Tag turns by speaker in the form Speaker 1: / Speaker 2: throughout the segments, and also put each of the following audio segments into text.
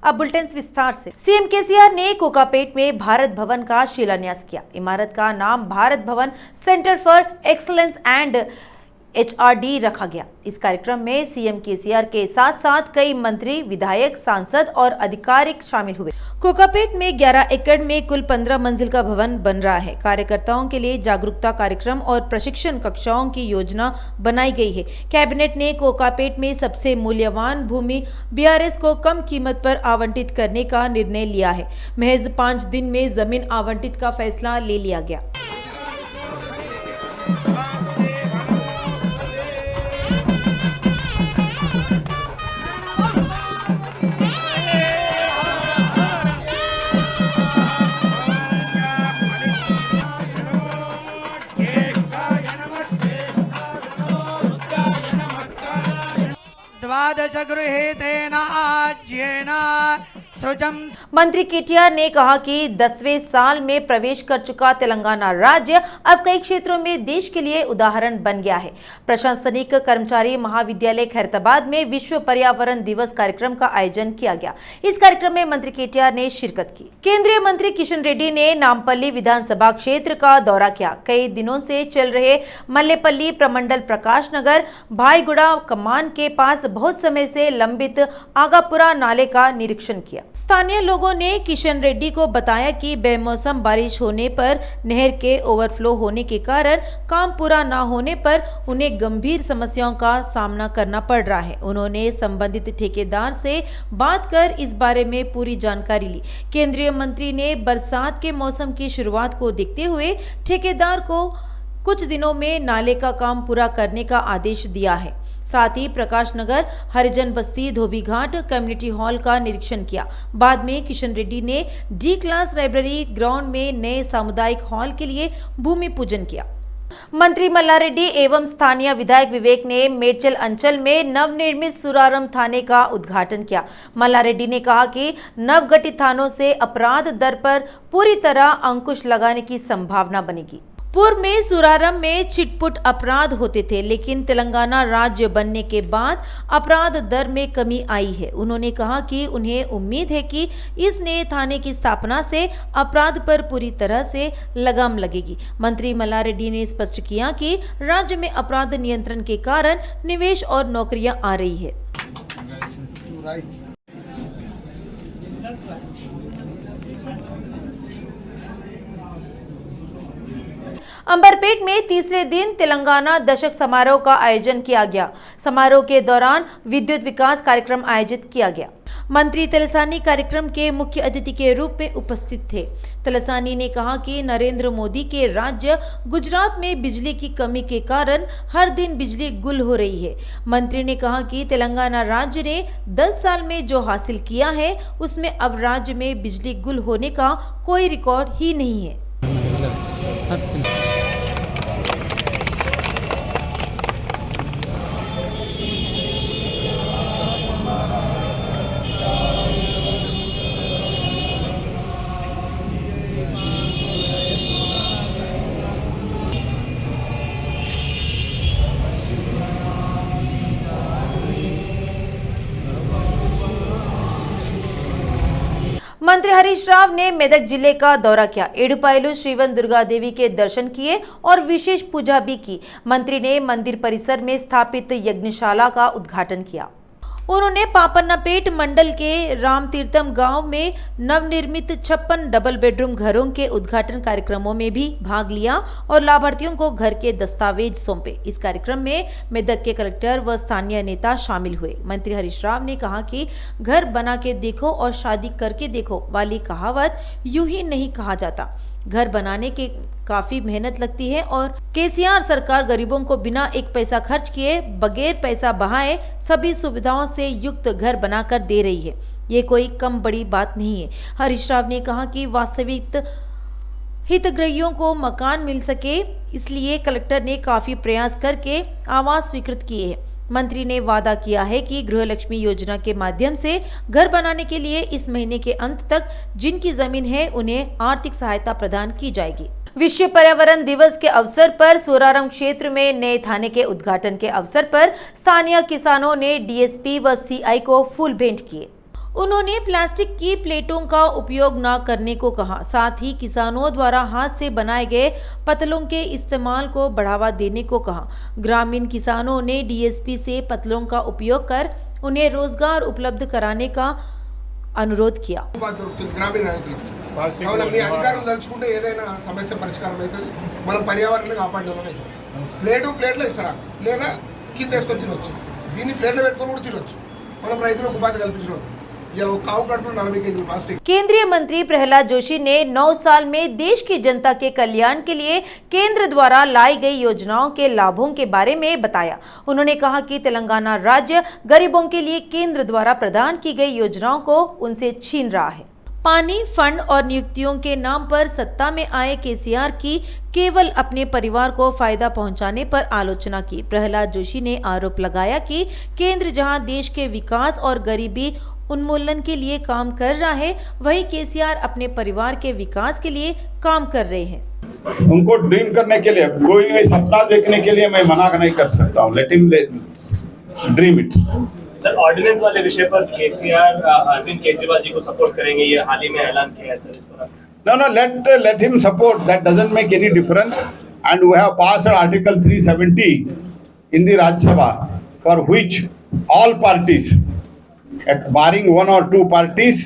Speaker 1: अब बुलेटिन विस्तार से। सीएम केसीआर ने कोकापेट में भारत भवन का शिलान्यास किया। इमारत का नाम Bharat Bhavan centre for excellence and HRD रखा गया। इस कार्यक्रम में सीएम केसीआर के साथ साथ कई मंत्री, विधायक, सांसद और अधिकारी शामिल हुए। कोकापेट में 11 एकड़ में कुल 15 मंजिल का भवन बन रहा है। कार्यकर्ताओं के लिए जागरूकता कार्यक्रम और प्रशिक्षण कक्षाओं की योजना बनाई गई है। कैबिनेट ने कोकापेट में सबसे मूल्यवान भूमि BRS को कम कीमत पर आवंटित करने का निर्णय लिया है। महज 5 दिन में जमीन आवंटित का फैसला ले लिया गया।
Speaker 2: द्वादश गृहीतेन आज्येन सृजम।
Speaker 1: मंत्री केटीआर ने कहा कि 10वें साल में प्रवेश कर चुका तेलंगाना राज्य अब कई क्षेत्रों में देश के लिए उदाहरण बन गया है। प्रशासनिक कर्मचारी महाविद्यालय खैरताबाद में विश्व पर्यावरण दिवस कार्यक्रम का आयोजन किया गया। इस कार्यक्रम में मंत्री केटीआर ने शिरकत की। केंद्रीय मंत्री किशन रेड्डी ने नामपल्ली विधानसभा क्षेत्र का दौरा किया। कई दिनों से चल रहे मल्लेपल्ली प्रमंडल प्रकाश नगर भाईगुड़ा कमान के पास बहुत समय से लंबित आगापुरा नाले का निरीक्षण किया। स्थानीय लोगों ने किशन रेड्डी को बताया कि बेमौसम बारिश होने पर नहर के ओवरफ्लो होने के कारण काम पूरा न होने पर उन्हें गंभीर समस्याओं का सामना करना पड़ रहा है। उन्होंने संबंधित ठेकेदार से बात कर इस बारे में पूरी जानकारी ली। केंद्रीय मंत्री ने बरसात के मौसम की शुरुआत को देखते हुए ठेकेदार को कुछ दिनों में नाले का काम पूरा करने का आदेश दिया है। साथ ही प्रकाश नगर, हरिजन बस्ती, धोबी घाट कम्युनिटी हॉल का निरीक्षण किया। बाद में किशन रेड्डी ने D क्लास लाइब्रेरी ग्राउंड में नए सामुदायिक हॉल के लिए भूमि पूजन किया। मंत्री मल्लारेड्डी एवं स्थानीय विधायक विवेक ने मेडचल अंचल में नवनिर्मित सुरारम थाने का उद्घाटन किया। मल्लारेड्डी ने कहा कि नवगठित थानों से अपराध दर पर पूरी तरह अंकुश लगाने की संभावना बनेगी। पूर्व में सुरारम में छिटपुट अपराध होते थे, लेकिन तेलंगाना राज्य बनने के बाद अपराध दर में कमी आई है। उन्होंने कहा कि उन्हें उम्मीद है कि इस नए थाने की स्थापना से अपराध पर पूरी तरह से लगाम लगेगी। मंत्री मल्लारेड्डी ने स्पष्ट किया कि राज्य में अपराध नियंत्रण के कारण निवेश और नौकरियां आ रही है। अंबरपेट में तीसरे दिन तेलंगाना दशक समारोह का आयोजन किया गया। समारोह के दौरान विद्युत विकास कार्यक्रम आयोजित किया गया। मंत्री तलसानी कार्यक्रम के मुख्य अतिथि के रूप में उपस्थित थे। तलसानी ने कहा कि नरेंद्र मोदी के राज्य गुजरात में बिजली की कमी के कारण हर दिन बिजली गुल हो रही है। मंत्री ने कहा कि तेलंगाना राज्य ने 10 साल में जो हासिल किया है उसमें अब राज्य में बिजली गुल होने का कोई रिकॉर्ड ही नहीं है। मंत्री हरीश राव ने मेदक जिले का दौरा किया। एडुपायलु श्रीवन दुर्गा देवी के दर्शन किए और विशेष पूजा भी की। मंत्री ने मंदिर परिसर में स्थापित यज्ञशाला का उद्घाटन किया। उन्होंने पापन्नापेट मंडल के रामतीर्थम गांव में नवनिर्मित 56 डबल बेडरूम घरों के उद्घाटन कार्यक्रमों में भी भाग लिया और लाभार्थियों को घर के दस्तावेज सौंपे। इस कार्यक्रम में मेदक के कलेक्टर व स्थानीय नेता शामिल हुए। मंत्री हरीश राव ने कहा कि घर बना के देखो और शादी करके देखो वाली कहावत यूं ही नहीं कहा जाता। घर बनाने के काफी मेहनत लगती है और केसीआर सरकार गरीबों को बिना एक पैसा खर्च किए, बगैर पैसा बहाए सभी सुविधाओं से युक्त घर बनाकर दे रही है। ये कोई कम बड़ी बात नहीं है। हरीश राव ने कहा कि वास्तविक हितग्राहियों को मकान मिल सके, इसलिए कलेक्टर ने काफी प्रयास करके आवास स्वीकृत किए हैं। मंत्री ने वादा किया है कि गृहलक्ष्मी योजना के माध्यम से घर बनाने के लिए इस महीने के अंत तक जिनकी जमीन है उन्हें आर्थिक सहायता प्रदान की जाएगी। विश्व पर्यावरण दिवस के अवसर पर सोरारम क्षेत्र में नए थाने के उद्घाटन के अवसर पर स्थानीय किसानों ने डीएसपी व सीआई को फूल भेंट किए। उन्होंने प्लास्टिक की प्लेटों का उपयोग न करने को कहा। साथ ही किसानों द्वारा हाथ से बनाए गए पतलों के इस्तेमाल को बढ़ावा देने को कहा। ग्रामीण किसानों ने डीएसपी से पतलों का उपयोग कर उन्हें रोजगार उपलब्ध कराने का अनुरोध किया।
Speaker 3: దొరుకుతుంది గ్రామీణ రైతులకు. కావున మీ అధికారులు తలుచుకుంటే ఏదైనా సమస్య పరిష్కారం అవుతుంది. మనం పర్యావరణాన్ని కాపాడడం అవుతుంది. ప్లేట్లో ఇస్తారా లేదా కింద వేసుకొని తినొచ్చు. దీన్ని ప్లేట్లో పెట్టుకొని కూడా తినొచ్చు. మనం రైతులకు ఉపాధి కల్పించడం. ఇలా ఒక కావు కడుపులో 40 కేజీలు ప్లాస్టిక్.
Speaker 1: केंद्रीय मंत्री प्रहलाद जोशी ने 9 साल में देश की जनता के कल्याण के लिए केंद्र द्वारा लाई गई योजनाओं के लाभों के बारे में बताया। उन्होंने कहा कि तेलंगाना राज्य गरीबों के लिए केंद्र द्वारा प्रदान की गई योजनाओं को उनसे छीन रहा है। पानी, फंड और नियुक्तियों के नाम पर सत्ता में आए केसीआर की केवल अपने परिवार को फायदा पहुंचाने पर आलोचना की। प्रहलाद जोशी ने आरोप लगाया कि केंद्र जहां देश के विकास और गरीबी उन्मूलन के लिए काम कर रहा है, वहीं केसीआर अपने परिवार के विकास के लिए काम कर रहे हैं।
Speaker 4: उनको ड्रीम करने के लिए, कोई भी सपना देखने के लिए मैं मना नहीं कर सकता हूँ। Let him dream it.
Speaker 5: Sir, ordinance वाले विषय पर केसीआर अरविंद केजरीवाल जी को सपोर्ट करेंगे, ये हाल ही में ऐलान किया है सर इस पर।
Speaker 4: No, let him support. That doesn't make any difference. And we have passed Article 370 in the Rajya Sabha, for which all parties, barring one or two parties,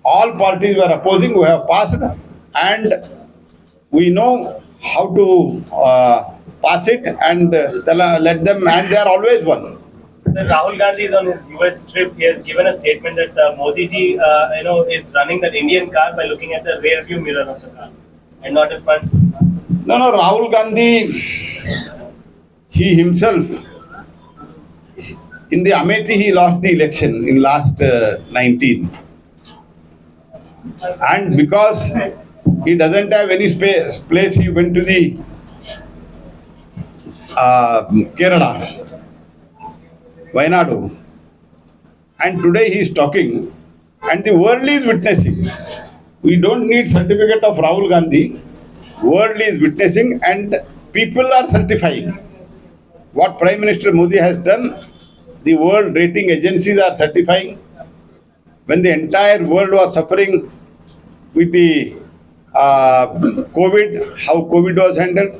Speaker 4: all parties were opposing. We have passed, and we know how to pass it, and let them, and they are always one.
Speaker 5: Sir, Rahul Gandhi is on his US trip. He has given a statement that Modi ji, is running that Indian car by looking at the rear view mirror of the car and not in front.
Speaker 4: No, Rahul Gandhi, he himself, in the Amethi, he lost the election in last 19. And because he doesn't have any place, he went to the Kerala, Wayanadu. And today he is talking, and the world is witnessing. We don't need certificate of Rahul Gandhi. World is witnessing, and people are certifying. What Prime Minister Modi has done, the world rating agencies are certifying. When the entire world was suffering with the COVID, how COVID was handled,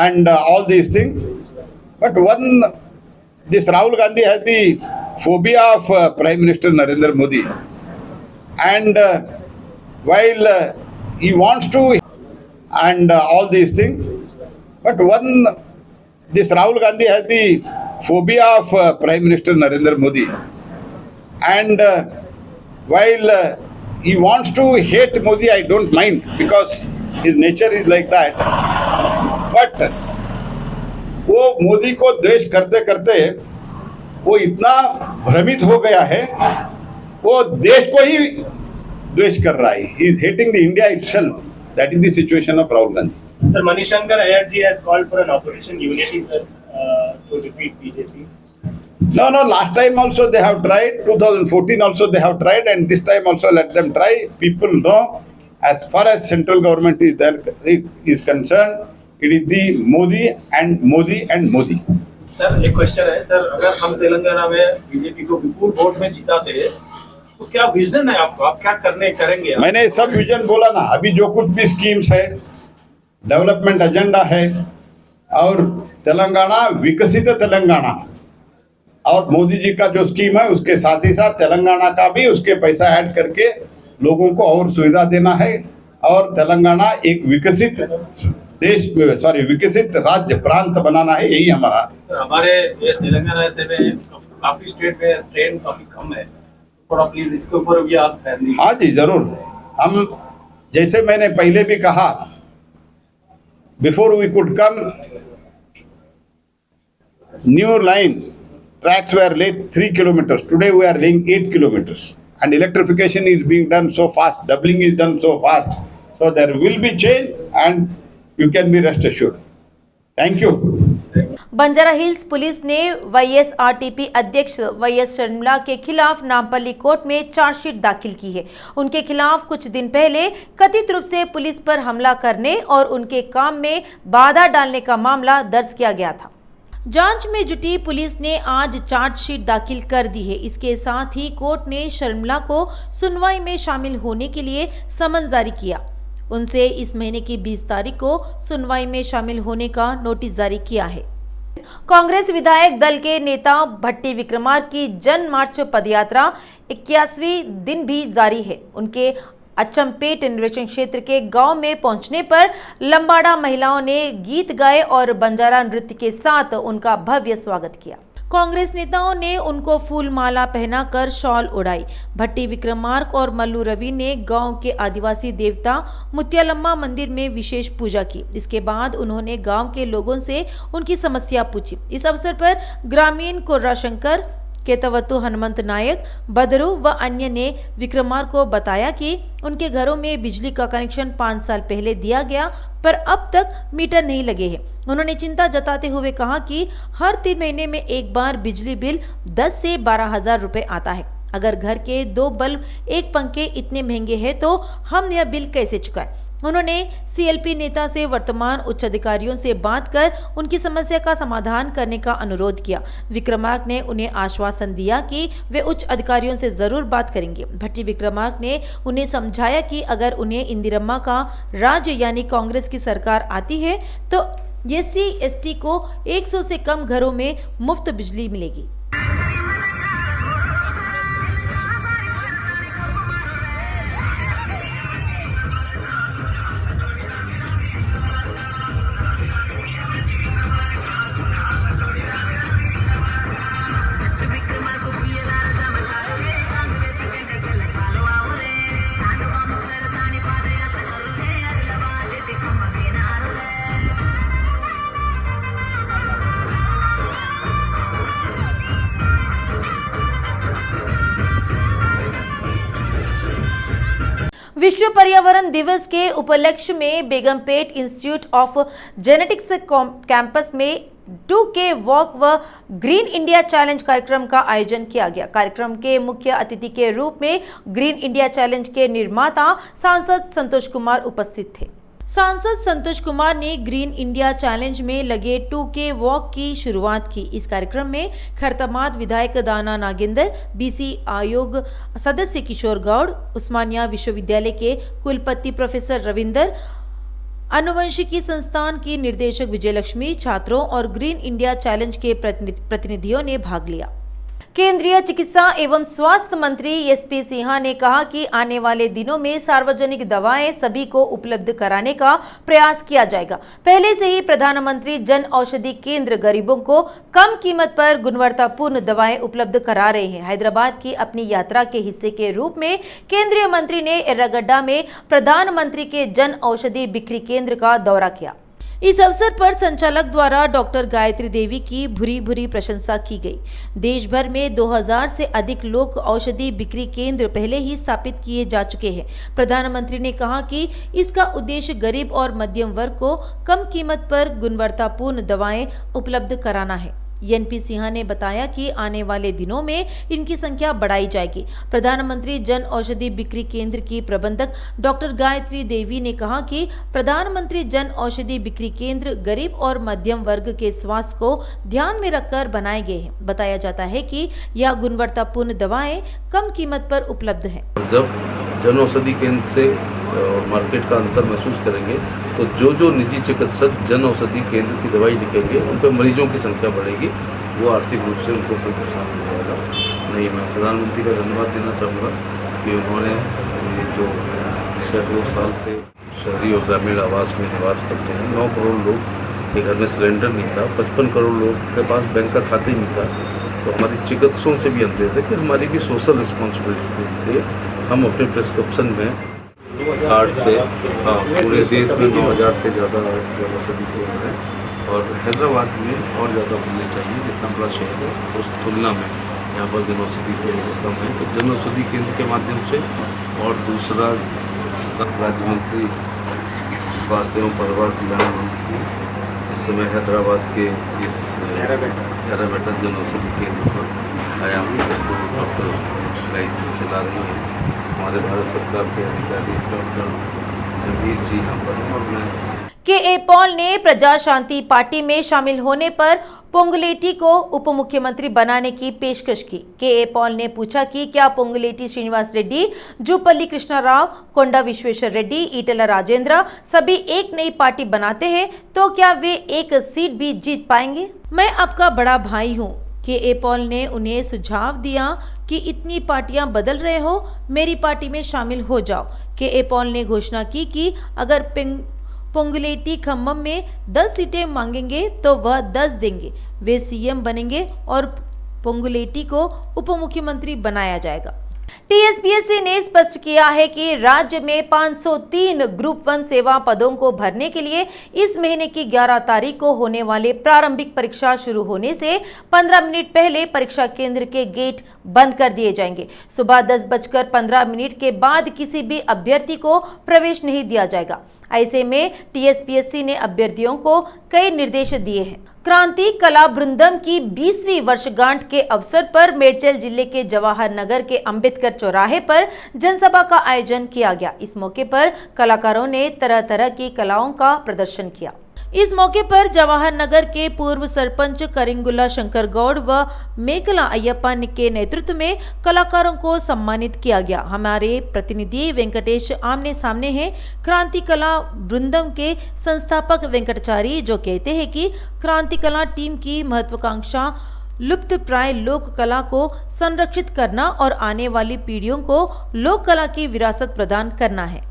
Speaker 4: and all these things. But this Rahul Gandhi has the phobia of Prime Minister Narendra Modi. And while he wants to, and all these things, but this Rahul Gandhi has the phobia of Prime Minister Narendra Modi. And while he wants to hate Modi, I don't mind, because his nature is like that. But वो मोदी को द्वेष करते करते वो इतना भ्रमित हो गया है, वो देश को ही द्वेष कर रहा है. He is hating the India itself. That is the situation of Rahul Gandhi.
Speaker 5: Sir, Manishankar Ayyar ji has called for an opposition unity, sir, to defeat BJP.
Speaker 4: No, last time also they have tried, 2014 also they have tried, and this time also let them try. People know, as far as central government is concerned, it is the Modi and Modi and Modi.
Speaker 6: Sir, एक question है sir, अगर हम तेलंगाना में BJP को विपुल vote में जिताते हैं, तो क्या विजन है आपको, आप क्या करेंगे?
Speaker 4: मैंने सब विजन बोला ना, अभी जो कुछ भी स्कीम्स है, डेवलपमेंट एजेंडा है, और तेलंगाना विकसित तेलंगाना, और मोदी जी का जो स्कीम है उसके साथ ही साथ तेलंगाना का भी उसके पैसा ऐड करके लोगों को और सुविधा देना है, और तेलंगाना एक विकसित विकसित राज्य प्रांत बनाना है, यही हमारा।
Speaker 6: हमारे तेलंगाना से में काफी स्टेट में ट्रेन काफी कम है, थोड़ा प्लीज इसके ऊपर भी आप ध्यान दीजिए।
Speaker 4: हाँ जी, जरूर। हम, जैसे मैंने पहले भी कहा, before we could come, new line tracks were laid 3 kilometers. Today we are laying 8 kilometers, and electrification is being done so fast, doubling is done so fast. So there will be change, and you can be rest assured. Thank you.
Speaker 1: Banjara hills police ने YSRTP अध्यक्ष YS Sharmila के खिलाफ Nampally court में chargesheet दाखिल की है। उनके खिलाफ कुछ दिन पहले कथित रूप से पुलिस पर हमला करने और उनके काम में बाधा डालने का मामला दर्ज किया गया था। जांच में जुटी पुलिस ने आज चार्जशीट दाखिल कर दी है। इसके साथ ही कोर्ट ने शर्मिला को सुनवाई में शामिल होने के लिए समन जारी किया। उनसे इस महीने की 20 तारीख को सुनवाई में शामिल होने का नोटिस जारी किया है। कांग्रेस विधायक दल के नेता भट्टी विक्रमार्क की जन मार्च पदयात्रा 81वें दिन भी जारी है। उनके अचमपेट निर्वाचन क्षेत्र के गांव में पहुंचने पर लंबाड़ा महिलाओं ने गीत गाए और बंजारा नृत्य के साथ उनका भव्य स्वागत किया। कांग्रेस नेताओं ने उनको फूल माला पहनाकर शॉल उड़ाई। भट्टी विक्रमार्क और मल्लू रवि ने गांव के आदिवासी देवता मुत्यालम्मा मंदिर में विशेष पूजा की। इसके बाद उन्होंने गांव के लोगों से उनकी समस्या पूछी। इस अवसर पर ग्रामीण कोर्रा शंकर, केतवतु हनुमंत नायक, बदरू व अन्य ने विक्रमार्क को बताया कि उनके घरों में बिजली का कनेक्शन 5 साल पहले दिया गया, पर अब तक मीटर नहीं लगे हैं। उन्होंने चिंता जताते हुए कहा कि हर 3 महीने में एक बार बिजली बिल 10 से 12 हजार रुपए आता है। अगर घर के 2 बल्ब, 1 पंखे इतने महंगे हैं तो हम यह बिल कैसे चुकाएं? उन्होंने सीएलपी नेता से वर्तमान उच्च अधिकारियों से बात कर उनकी समस्या का समाधान करने का अनुरोध किया। विक्रमार्क ने उन्हें आश्वासन दिया कि वे उच्च अधिकारियों से जरूर बात करेंगे। भट्टी विक्रमार्क ने उन्हें समझाया कि अगर उन्हें इंदिरम्मा का राज्य यानी कांग्रेस की सरकार आती है तो SC/ST को 100 से कम घरों में मुफ्त बिजली मिलेगी। विश्व पर्यावरण दिवस के उपलक्ष्य में Begumpet institute of genetics campus में 2K वॉक व ग्रीन इंडिया चैलेंज कार्यक्रम का आयोजन किया गया। कार्यक्रम के मुख्य अतिथि के रूप में ग्रीन इंडिया चैलेंज के निर्माता सांसद संतोष कुमार उपस्थित थे। सांसद संतोष कुमार ने ग्रीन इंडिया चैलेंज में लगे 2K वॉक की शुरुआत की। इस कार्यक्रम में खैरताबाद विधायक दाना नागेंद्र, BC आयोग सदस्य किशोर गौड़, उस्मानिया विश्वविद्यालय के कुलपति प्रोफेसर रविंदर, आनुवंशिकी संस्थान की निर्देशक विजयलक्ष्मी, छात्रों और ग्रीन इंडिया चैलेंज के प्रतिनिधियों ने भाग लिया। केंद्रीय चिकित्सा एवं स्वास्थ्य मंत्री SP सिन्हा ने कहा कि आने वाले दिनों में सार्वजनिक दवाएं सभी को उपलब्ध कराने का प्रयास किया जाएगा। पहले से ही प्रधानमंत्री जन औषधि केंद्र गरीबों को कम कीमत पर गुणवत्तापूर्ण दवाएं उपलब्ध करा रहे हैं। हैदराबाद की अपनी यात्रा के हिस्से के रूप में केंद्रीय मंत्री ने एर्रागड्डा में प्रधानमंत्री के जन औषधि बिक्री केंद्र का दौरा किया। इस अवसर पर संचालक द्वारा डॉक्टर गायत्री देवी की भूरी भूरी प्रशंसा की गई। देश भर में 2000 से अधिक लोक औषधि बिक्री केंद्र पहले ही स्थापित किए जा चुके हैं। प्रधानमंत्री ने कहा कि इसका उद्देश्य गरीब और मध्यम वर्ग को कम कीमत पर गुणवत्तापूर्ण दवाएं उपलब्ध कराना है। NP सिन्हा ने बताया कि आने वाले दिनों में इनकी संख्या बढ़ाई जाएगी। प्रधानमंत्री जन औषधि बिक्री केंद्र की प्रबंधक डॉक्टर गायत्री देवी ने कहा कि प्रधानमंत्री जन औषधि बिक्री केंद्र गरीब और मध्यम वर्ग के स्वास्थ्य को ध्यान में रखकर बनाए गए हैं। बताया जाता है कि यह गुणवत्तापूर्ण दवाएं कम कीमत पर उपलब्ध हैं।
Speaker 7: जब जन औषधि केंद्र से मार्केट का अंतर महसूस करेंगे तो जो निजी चिकित्सक जन औषधि केंद्र की दवाई लिखेंगे उन पर मरीजों की संख्या बढ़ेगी, वो आर्थिक रूप से उनको कोई नुकसान हो जाएगा नहीं। मैं प्रधानमंत्री का धन्यवाद देना चाहूँगा कि उन्होंने जो सैकड़ों साल से शहरी और ग्रामीण आवास में निवास करते हैं, 9 करोड़ लोग के घर में सिलेंडर नहीं था, 55 करोड़ लोग के पास बैंक का खाता ही नहीं था, तो हमारी चिकित्सकों से भी अनुरोध है कि हमारी भी सोशल रिस्पॉन्सिबिलिटी थे। हम अपने प्रिस्क्रिप्शन में कार्ड से पूरे देश में 9000 से ज़्यादा जन औषधि केंद्र हैं और हैदराबाद में और ज़्यादा बनने चाहिए। जितना बड़ा शहर है उस तुलना में यहाँ पर जन औषधि केंद्र कम है, तो जन औषधि केंद्र के माध्यम से। और दूसरा, राज्य मंत्री स्वास्थ्य एवं परिवार कल्याण मंत्री इस समय हैदराबाद के इस 11 बेटा जन औषधि केंद्र पर आया हूँ, डॉक्टर गायत्री चला रही है। हमारे भारत सरकार के अधिकारी डॉक्टर जगदीश जी यहाँ पर। KA पॉल ने प्रजा शांति पार्टी में शामिल होने पर
Speaker 1: पोंगुलेटी को उप मुख्यमंत्री बनाने की पेशकश की। के पॉल ने पूछा कि क्या पोंगुलेटी श्रीनिवास रेड्डी, जूपल्ली कृष्णा राव, कोंडा विश्वेश्वर रेड्डी, ईटेला राजेंद्र सभी एक नई पार्टी बनाते हैं तो क्या वे एक सीट भी जीत पाएंगे? मैं आपका बड़ा भाई हूँ। के पॉल ने उन्हें सुझाव दिया कि इतनी पार्टियां बदल रहे हो, मेरी पार्टी में शामिल हो जाओ। के पॉल ने घोषणा की कि अगर पोंगुलेटी खम्मम में 10 सीटें मांगेंगे तो वह 10 देंगे। वे सीएम बनेंगे और पोंगुलेटी को उप मुख्यमंत्री बनाया जाएगा। टीएसपीएससी ने स्पष्ट किया है कि राज्य में 503 ग्रुप 1 सेवा पदों को भरने के लिए इस महीने की 11 तारीख को होने वाले प्रारंभिक परीक्षा शुरू होने से 15 मिनट पहले परीक्षा केंद्र के गेट बंद कर दिए जाएंगे। सुबह 10:15 के बाद किसी भी अभ्यर्थी को प्रवेश नहीं दिया जाएगा। ऐसे में टीएसपीएससी ने अभ्यर्थियों को कई निर्देश दिए हैं। क्रांति कला वृंदम की 20वीं वर्षगांठ के अवसर पर मेडचल जिले के जवाहर नगर के अंबेडकर चौराहे पर जनसभा का आयोजन किया गया। इस मौके पर कलाकारों ने तरह तरह की कलाओं का प्रदर्शन किया। इस मौके पर जवाहर नगर के पूर्व सरपंच करिंगुला शंकर गौड़ व मेकला अय्यप्पन के नेतृत्व में कलाकारों को सम्मानित किया गया। हमारे प्रतिनिधि वेंकटेश आमने सामने हैं क्रांति कला वृंदम के संस्थापक वेंकटाचारी, जो कहते हैं कि क्रांति कला टीम की महत्वाकांक्षा लुप्त प्राय लोक कला को संरक्षित करना और आने वाली पीढ़ियों को लोक कला की विरासत प्रदान करना है।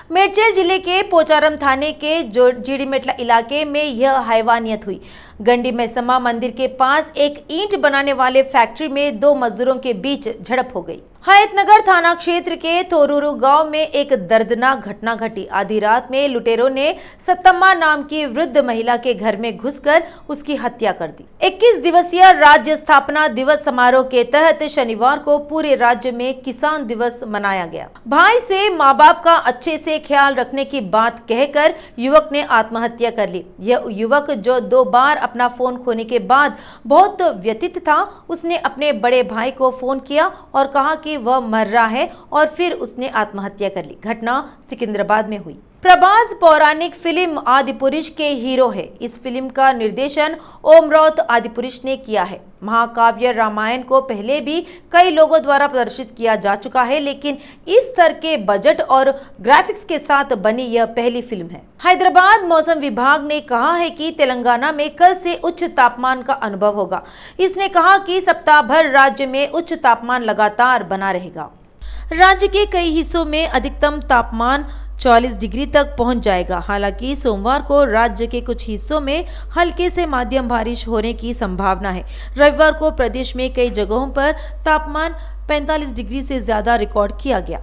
Speaker 1: मेडचल जिले के पोचारम थाने के जीडीमेटला इलाके में यह हैवानियत हुई। गंडी मैसमा मंदिर के पास एक ईंट बनाने वाले फैक्ट्री में 2 मजदूरों के बीच झड़प हो गई। हयातनगर थाना क्षेत्र के थोरूरू गांव में एक दर्दनाक घटना घटी। आधी रात में लुटेरों ने सत्तम्मा नाम की वृद्ध महिला के घर में घुसकर उसकी हत्या कर दी। 21 दिवसीय राज्य स्थापना दिवस समारोह के तहत शनिवार को पूरे राज्य में किसान दिवस मनाया गया। भाई से माँ बाप का अच्छे से ख्याल रखने की बात कहकर युवक ने आत्महत्या कर ली। यह युवक, जो 2 बार अपना फोन खोने के बाद बहुत व्यथित था, उसने अपने बड़े भाई को फोन किया और कहा कि वह मर रहा है और फिर उसने आत्महत्या कर ली। घटना सिकंदराबाद में हुई। प्रभास पौराणिक फिल्म आदिपुरुष के हीरो है। इस फिल्म का निर्देशन ओम राउत आदिपुरुष ने किया है। महाकाव्य रामायण को पहले भी कई लोगों द्वारा प्रदर्शित किया जा चुका है, लेकिन इस स्तर के बजट और ग्राफिक्स के साथ बनी यह पहली फिल्म है। हैदराबाद मौसम विभाग ने कहा है कि तेलंगाना में कल से उच्च तापमान का अनुभव होगा। इसने कहा कि सप्ताह भर राज्य में उच्च तापमान लगातार बना रहेगा। राज्य के कई हिस्सों में अधिकतम तापमान 44 डिग्री तक पहुंच जाएगा। हालांकि सोमवार को राज्य के कुछ हिस्सों में हल्के से मध्यम बारिश होने की संभावना है। रविवार को प्रदेश में कई जगहों पर तापमान 45 डिग्री से ज्यादा रिकॉर्ड किया गया।